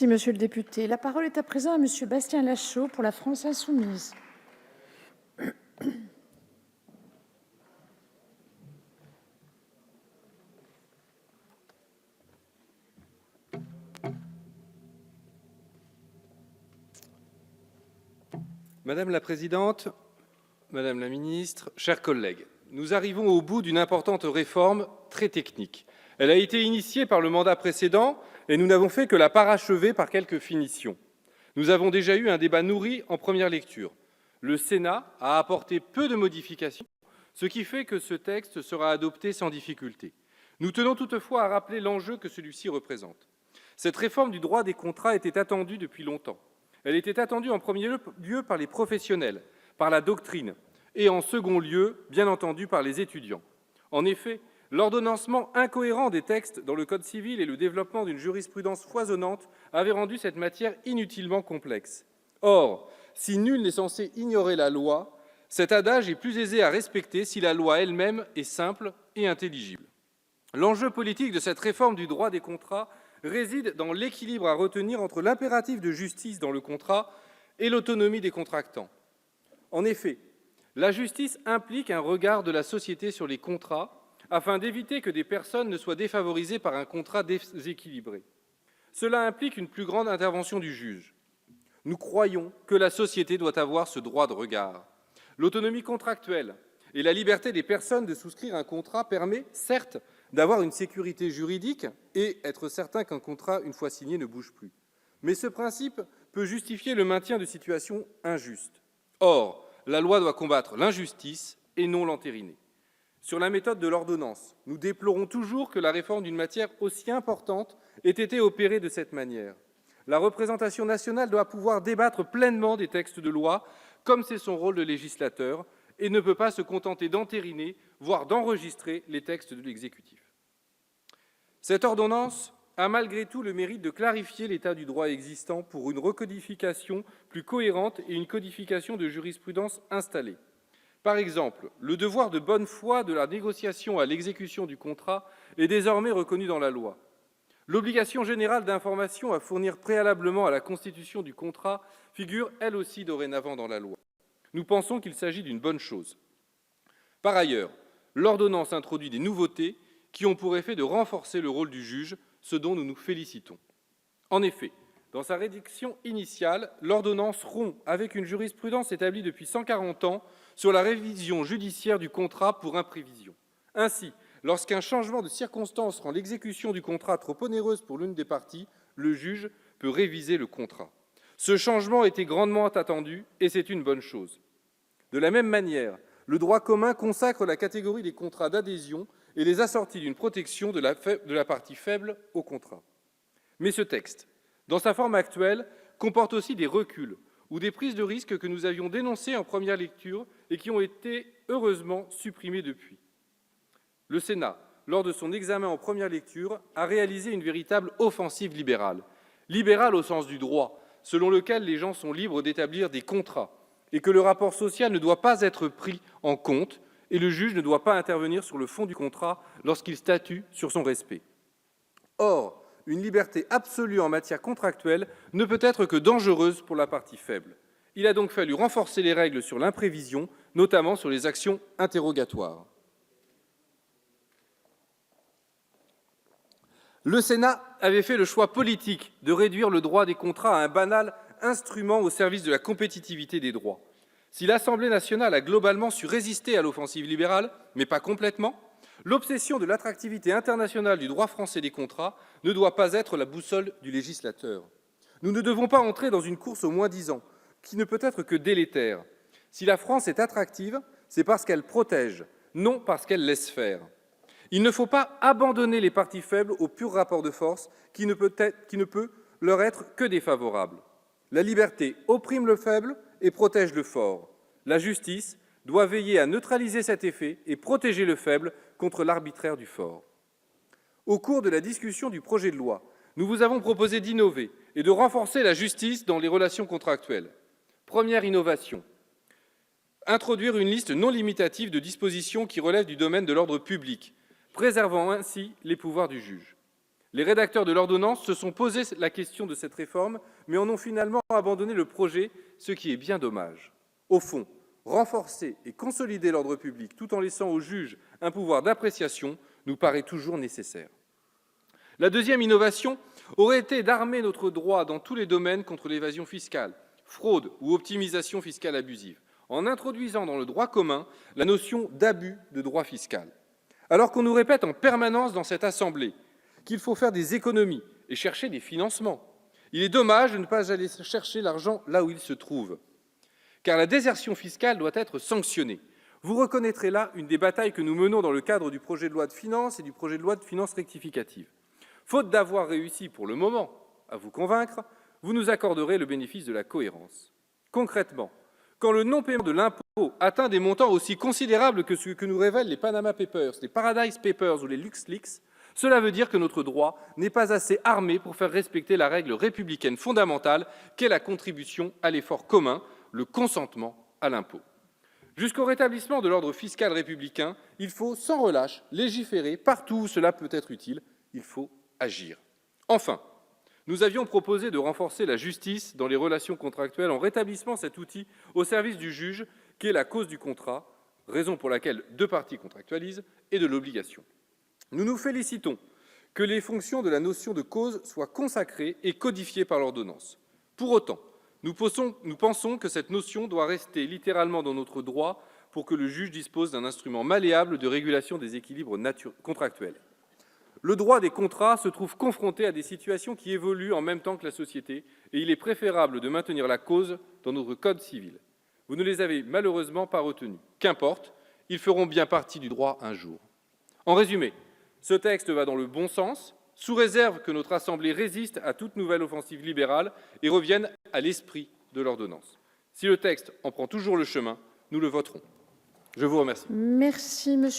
Merci, monsieur le député. La parole est à présent à monsieur Bastien Lachaud pour la France insoumise. Madame la présidente, madame la ministre, chers collègues, nous arrivons au bout d'une importante réforme très technique. Elle a été initiée par le mandat précédent et nous n'avons fait que la parachever par quelques finitions. Nous avons déjà eu un débat nourri en première lecture. Le Sénat a apporté peu de modifications, ce qui fait que ce texte sera adopté sans difficulté. Nous tenons toutefois à rappeler l'enjeu que celui-ci représente. Cette réforme du droit des contrats était attendue depuis longtemps. Elle était attendue en premier lieu par les professionnels, par la doctrine, et en second lieu, bien entendu, par les étudiants. En effet, l'ordonnancement incohérent des textes dans le Code civil et le développement d'une jurisprudence foisonnante avaient rendu cette matière inutilement complexe. Or, si nul n'est censé ignorer la loi, cet adage est plus aisé à respecter si la loi elle-même est simple et intelligible. L'enjeu politique de cette réforme du droit des contrats réside dans l'équilibre à retenir entre l'impératif de justice dans le contrat et l'autonomie des contractants. En effet, la justice implique un regard de la société sur les contrats afin d'éviter que des personnes ne soient défavorisées par un contrat déséquilibré. Cela implique une plus grande intervention du juge. Nous croyons que la société doit avoir ce droit de regard. L'autonomie contractuelle et la liberté des personnes de souscrire un contrat permet, certes, d'avoir une sécurité juridique et être certain qu'un contrat, une fois signé, ne bouge plus. Mais ce principe peut justifier le maintien de situations injustes. Or, la loi doit combattre l'injustice et non l'entériner. Sur la méthode de l'ordonnance, nous déplorons toujours que la réforme d'une matière aussi importante ait été opérée de cette manière. La représentation nationale doit pouvoir débattre pleinement des textes de loi, comme c'est son rôle de législateur, et ne peut pas se contenter d'entériner, voire d'enregistrer les textes de l'exécutif. Cette ordonnance a malgré tout le mérite de clarifier l'état du droit existant pour une recodification plus cohérente et une codification de jurisprudence installée. Par exemple, le devoir de bonne foi de la négociation à l'exécution du contrat est désormais reconnu dans la loi. L'obligation générale d'information à fournir préalablement à la constitution du contrat figure elle aussi dorénavant dans la loi. Nous pensons qu'il s'agit d'une bonne chose. Par ailleurs, l'ordonnance introduit des nouveautés qui ont pour effet de renforcer le rôle du juge, ce dont nous nous félicitons. En effet, dans sa rédaction initiale, l'ordonnance rompt avec une jurisprudence établie depuis 140 ans sur la révision judiciaire du contrat pour imprévision. Ainsi, lorsqu'un changement de circonstance rend l'exécution du contrat trop onéreuse pour l'une des parties, le juge peut réviser le contrat. Ce changement était grandement attendu et c'est une bonne chose. De la même manière, le droit commun consacre la catégorie des contrats d'adhésion et les assortit d'une protection de la partie faible au contrat. Mais ce texte, dans sa forme actuelle, comporte aussi des reculs ou des prises de risque que nous avions dénoncées en première lecture et qui ont été heureusement supprimées depuis. Le Sénat, lors de son examen en première lecture, a réalisé une véritable offensive libérale. Libérale au sens du droit, selon lequel les gens sont libres d'établir des contrats et que le rapport social ne doit pas être pris en compte et le juge ne doit pas intervenir sur le fond du contrat lorsqu'il statue sur son respect. Or, une liberté absolue en matière contractuelle ne peut être que dangereuse pour la partie faible. Il a donc fallu renforcer les règles sur l'imprévision, notamment sur les actions interrogatoires. Le Sénat avait fait le choix politique de réduire le droit des contrats à un banal instrument au service de la compétitivité des droits. Si l'Assemblée nationale a globalement su résister à l'offensive libérale, mais pas complètement, l'obsession de l'attractivité internationale du droit français des contrats ne doit pas être la boussole du législateur. Nous ne devons pas entrer dans une course au moins-disant, qui ne peut être que délétère. Si la France est attractive, c'est parce qu'elle protège, non parce qu'elle laisse faire. Il ne faut pas abandonner les parties faibles au pur rapport de force qui ne peut leur être que défavorable. La liberté opprime le faible et protège le fort. La justice doit veiller à neutraliser cet effet et protéger le faible contre l'arbitraire du fort. Au cours de la discussion du projet de loi, nous vous avons proposé d'innover et de renforcer la justice dans les relations contractuelles. Première innovation, introduire une liste non limitative de dispositions qui relèvent du domaine de l'ordre public, préservant ainsi les pouvoirs du juge. Les rédacteurs de l'ordonnance se sont posé la question de cette réforme, mais en ont finalement abandonné le projet, ce qui est bien dommage. Au fond, renforcer et consolider l'ordre public tout en laissant aux juges un pouvoir d'appréciation nous paraît toujours nécessaire. La deuxième innovation aurait été d'armer notre droit dans tous les domaines contre l'évasion fiscale, fraude ou optimisation fiscale abusive, en introduisant dans le droit commun la notion d'abus de droit fiscal. Alors qu'on nous répète en permanence dans cette Assemblée qu'il faut faire des économies et chercher des financements, il est dommage de ne pas aller chercher l'argent là où il se trouve. Car la désertion fiscale doit être sanctionnée. Vous reconnaîtrez là une des batailles que nous menons dans le cadre du projet de loi de finances et du projet de loi de finances rectificative. Faute d'avoir réussi pour le moment à vous convaincre, vous nous accorderez le bénéfice de la cohérence. Concrètement, quand le non-paiement de l'impôt atteint des montants aussi considérables que ce que nous révèlent les Panama Papers, les Paradise Papers ou les LuxLeaks, cela veut dire que notre droit n'est pas assez armé pour faire respecter la règle républicaine fondamentale qu'est la contribution à l'effort commun, le consentement à l'impôt. Jusqu'au rétablissement de l'ordre fiscal républicain, il faut sans relâche légiférer partout où cela peut être utile. Il faut agir. Enfin, nous avions proposé de renforcer la justice dans les relations contractuelles en rétablissant cet outil au service du juge qui est la cause du contrat, raison pour laquelle deux parties contractualisent, et de l'obligation. Nous nous félicitons que les fonctions de la notion de cause soient consacrées et codifiées par l'ordonnance. Pour autant, nous pensons que cette notion doit rester littéralement dans notre droit pour que le juge dispose d'un instrument malléable de régulation des équilibres contractuels. Le droit des contrats se trouve confronté à des situations qui évoluent en même temps que la société, et il est préférable de maintenir la cause dans notre code civil. Vous ne les avez malheureusement pas retenus. Qu'importe, ils feront bien partie du droit un jour. En résumé, ce texte va dans le bon sens, sous réserve que notre Assemblée résiste à toute nouvelle offensive libérale et revienne à l'esprit de l'ordonnance. Si le texte en prend toujours le chemin, nous le voterons. Je vous remercie. Merci, monsieur.